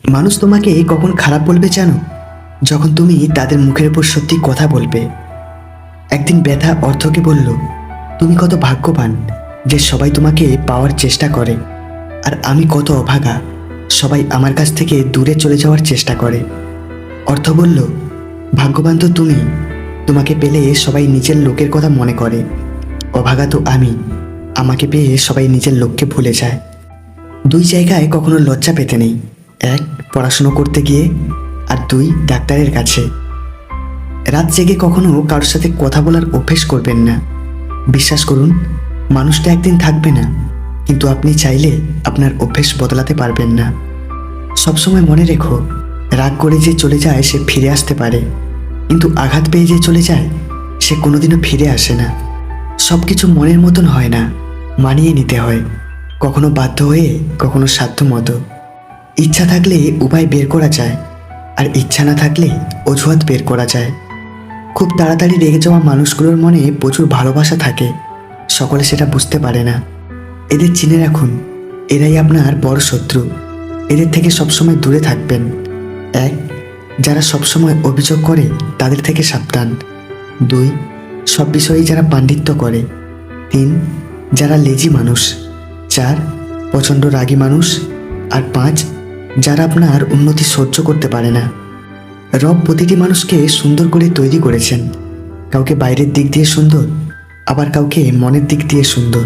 মানুষ তোমাকে কখন খারাপ বলবে জানো? যখন তুমি তাদের মুখের উপর সত্যি কথা বলবে। একদিন ব্যথা অর্থকে বলল, তুমি কত ভাগ্যবান যে সবাই তোমাকে পাওয়ার চেষ্টা করে, আর আমি কত অভাগা, সবাই আমার কাছ থেকে দূরে চলে যাওয়ার চেষ্টা করে। অর্থ বলল, ভাগ্যবান তো তুমি, তোমাকে পেলে সবাই নিজের লোকের কথা মনে করে। অভাগা তো আমি, আমাকে পেয়ে সবাই নিজের লোককে ভুলে যায়। দুই জায়গায় কখনো লজ্জা পেতে নেই। এক, পড়াশুনো করতে গিয়ে, আর দুই, ডাক্তারের কাছে। রাত জেগে কখনো কারোর সাথে কথা বলার অভ্যেস করবেন না। বিশ্বাস করুন, মানুষটা একদিন থাকবে না, কিন্তু আপনি চাইলে আপনার অভ্যেস বদলাতে পারবেন না। সবসময় মনে রেখো, রাগ করে যে চলে যায় সে ফিরে আসতে পারে, কিন্তু আঘাত পেয়ে যে চলে যায় সে কোনোদিনও ফিরে আসে না। সব কিছু মনের মতন হয় না, মানিয়ে নিতে হয়, কখনো বাধ্য হয়ে, কখনো সাধ্য মতো। ইচ্ছা থাকলে উপায় বের করা যায়, আর ইচ্ছা না থাকলে অজুহাত বের করা যায়। খুব তাড়াতাড়ি রেগে যাওয়া মানুষগুলোর মনে প্রচুর ভালোবাসা থাকে, সকলে সেটা বুঝতে পারে না। এদের চিনে রাখুন, এরাই আপনার বড় শত্রু। এদের থেকে সবসময় দূরে থাকবেন। এক, যারা সবসময় অভিযোগ করে তাদের থেকে সাবধান। দুই, সব বিষয়েই যারা পাণ্ডিত্য করে। তিন, যারা লেজি মানুষ। চার, প্রচণ্ড রাগী মানুষ। আর পাঁচ, যারা আপনার উন্নতি সহ্য করতে পারে না। রব প্রতিটি মানুষকে সুন্দর করে তৈরি করেছেন, কাউকে বাইরের দিক দিয়ে সুন্দর, আবার কাউকে মনের দিক দিয়ে সুন্দর।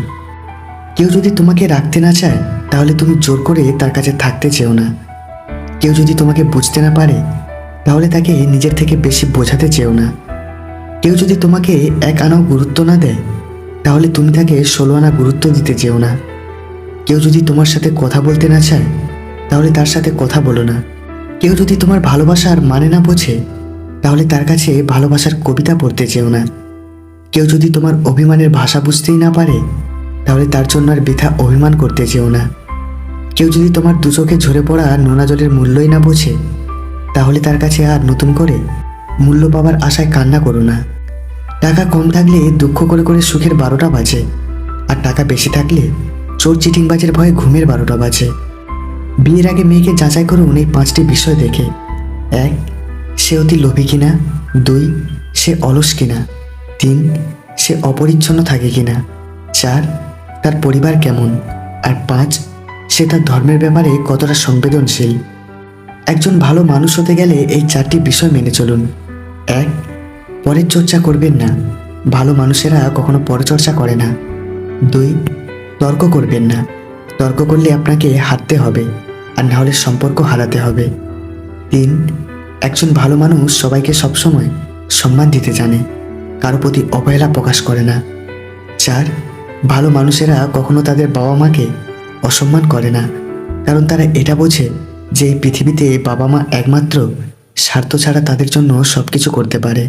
কেউ যদি তোমাকে রাখতে না চায়, তাহলে তুমি জোর করে তার কাছে থাকতে চেও না। কেউ যদি তোমাকে বুঝতে না পারে, তাহলে তাকে নিজের থেকে বেশি বোঝাতে চেও না। কেউ যদি তোমাকে 1 আনাও গুরুত্ব না দেয়, তাহলে তুমি তাকে 16 আনা গুরুত্ব দিতে চেও না। কেউ যদি তোমার সাথে কথা বলতে না চায়, তাহলে তার সাথে কথা বলো না। কেউ যদি তোমার ভালোবাসার মানে না বোঝে, তাহলে তার কাছে ভালোবাসার কবিতা পড়তে চেও না। কেউ যদি তোমার অভিমানের ভাষা বুঝতেই না পারে, তাহলে তার জন্য আর বৃথা অভিমান করতে চেও না। কেউ যদি তোমার দু চোখে ঝরে পড়া নোনা জলের মূল্যই না বোঝে, তাহলে তার কাছে আর নতুন করে মূল্য পাবার আশায় কান্না করো না। টাকা কম থাকলে দুঃখ করে করে সুখের 12টা বাজে, আর টাকা বেশি থাকলে চোর চিটিংবাজের ভয়ে ঘুমের 12টা বাজে। বিয়ের আগে মেয়েকে যাচাই করুন এই 5টি বিষয় দেখে। 1, সে অতি লোভী কিনা। 2, সে অলস কিনা। 3, সে অপরিচ্ছন্ন থাকে কিনা। 4, তার পরিবার কেমন। আর 5, সে তার ধর্মের ব্যাপারে কতটা সংবেদনশীল। একজন ভালো মানুষ হতে গেলে এই 4টি বিষয় মেনে চলুন। 1, পরের চর্চা করবেন না, ভালো মানুষেরা কখনো পরচর্চা করে না। 2, তর্ক করবেন না, তর্ক করলে আপনাকে হারতে হবে, আর না হলে সম্পর্ক হারাতে হবে। 3, একজন ভালো মানুষ সবাইকে সবসময় সম্মান দিতে জানে, কারো প্রতি অবহেলা প্রকাশ করে না। 4, ভালো মানুষেরা কখনো তাদের বাবা মাকে অসম্মান করে না, কারণ তারা এটা বোঝে যে এই পৃথিবীতে বাবা মা একমাত্র স্বার্থ ছাড়া তাদের জন্য সব কিছু করতে পারে।